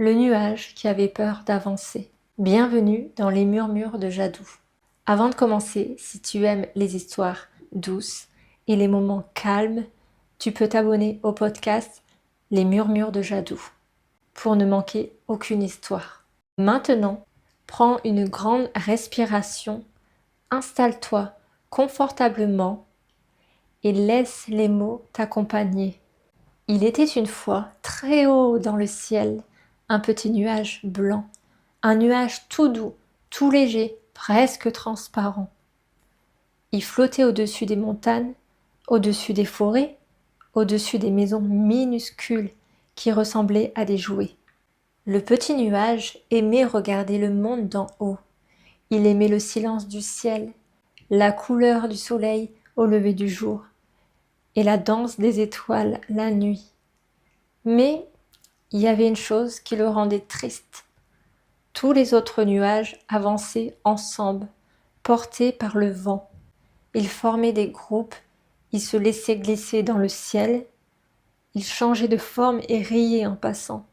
Le nuage qui avait peur d'avancer. Bienvenue dans les murmures de Jadou. Avant de commencer, si tu aimes les histoires douces et les moments calmes, tu peux t'abonner au podcast Les murmures de Jadou pour ne manquer aucune histoire. Maintenant, prends une grande respiration, installe-toi confortablement et laisse les mots t'accompagner. Il était une fois, très haut dans le ciel, un petit nuage blanc, un nuage tout doux, tout léger, presque transparent. Il flottait au-dessus des montagnes, au-dessus des forêts, au-dessus des maisons minuscules qui ressemblaient à des jouets. Le petit nuage aimait regarder le monde d'en haut. Il aimait le silence du ciel, la couleur du soleil au lever du jour et la danse des étoiles la nuit. Mais il y avait une chose qui le rendait triste. Tous les autres nuages avançaient ensemble, portés par le vent. Ils formaient des groupes, ils se laissaient glisser dans le ciel, ils changeaient de forme et riaient en passant.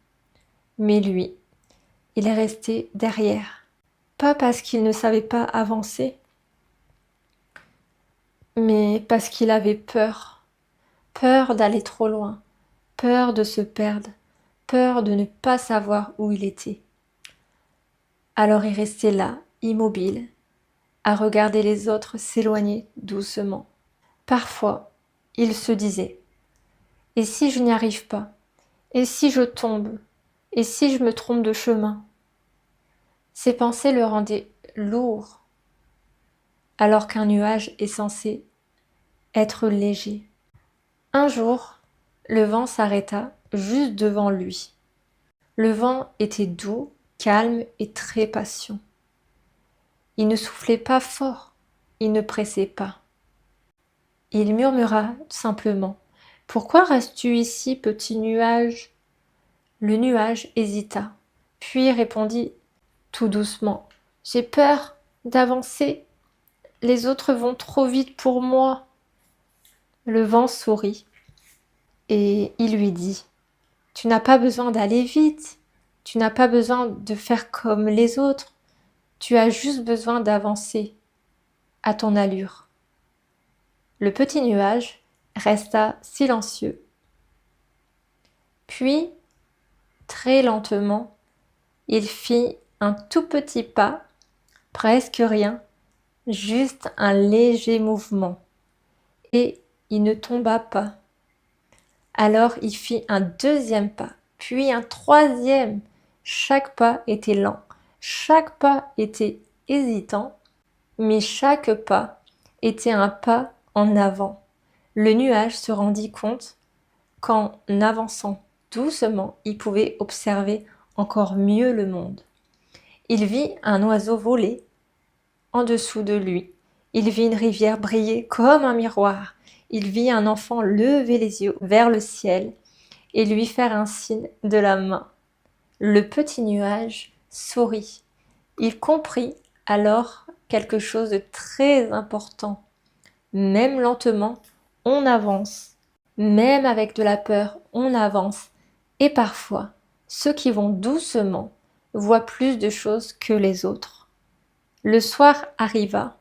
Mais lui, il est resté derrière. Pas parce qu'il ne savait pas avancer, mais parce qu'il avait peur. Peur d'aller trop loin, peur de se perdre, peur de ne pas savoir où il était. Alors il restait là, immobile, à regarder les autres s'éloigner doucement. Parfois, il se disait « Et si je n'y arrive pas? Et si je tombe? Et si je me trompe de chemin ?» Ces pensées le rendaient lourd, alors qu'un nuage est censé être léger. Un jour, le vent s'arrêta juste devant lui. Le vent était doux, calme et très patient. Il ne soufflait pas fort, il ne pressait pas. Il murmura simplement « Pourquoi restes-tu ici, petit nuage ?» Le nuage hésita, puis répondit tout doucement « J'ai peur d'avancer, les autres vont trop vite pour moi. » Le vent sourit et il lui dit « Tu n'as pas besoin d'aller vite, tu n'as pas besoin de faire comme les autres, tu as juste besoin d'avancer à ton allure. » Le petit nuage resta silencieux. Puis, très lentement, il fit un tout petit pas, presque rien, juste un léger mouvement. Et il ne tomba pas. Alors il fit un deuxième pas, puis un troisième. Chaque pas était lent, chaque pas était hésitant, mais chaque pas était un pas en avant. Le nuage se rendit compte qu'en avançant doucement, il pouvait observer encore mieux le monde. Il vit un oiseau voler en dessous de lui. Il vit une rivière briller comme un miroir. Il vit un enfant lever les yeux vers le ciel et lui faire un signe de la main. Le petit nuage sourit. Il comprit alors quelque chose de très important. Même lentement, on avance. Même avec de la peur, on avance. Et parfois, ceux qui vont doucement voient plus de choses que les autres. Le soir arriva.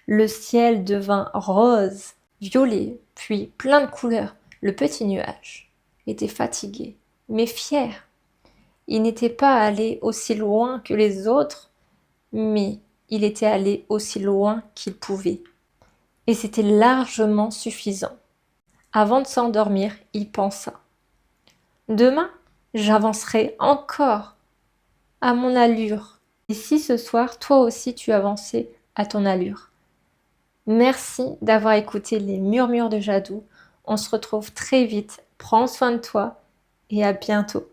Le ciel devint rose, violet, puis plein de couleurs. Le petit nuage était fatigué, mais fier. Il n'était pas allé aussi loin que les autres, mais il était allé aussi loin qu'il pouvait. Et c'était largement suffisant. Avant de s'endormir, il pensa. Demain, j'avancerai encore à mon allure. Et si ce soir, toi aussi, tu avançais à ton allure? Merci d'avoir écouté les murmures de Jadou. On se retrouve très vite. Prends soin de toi et à bientôt.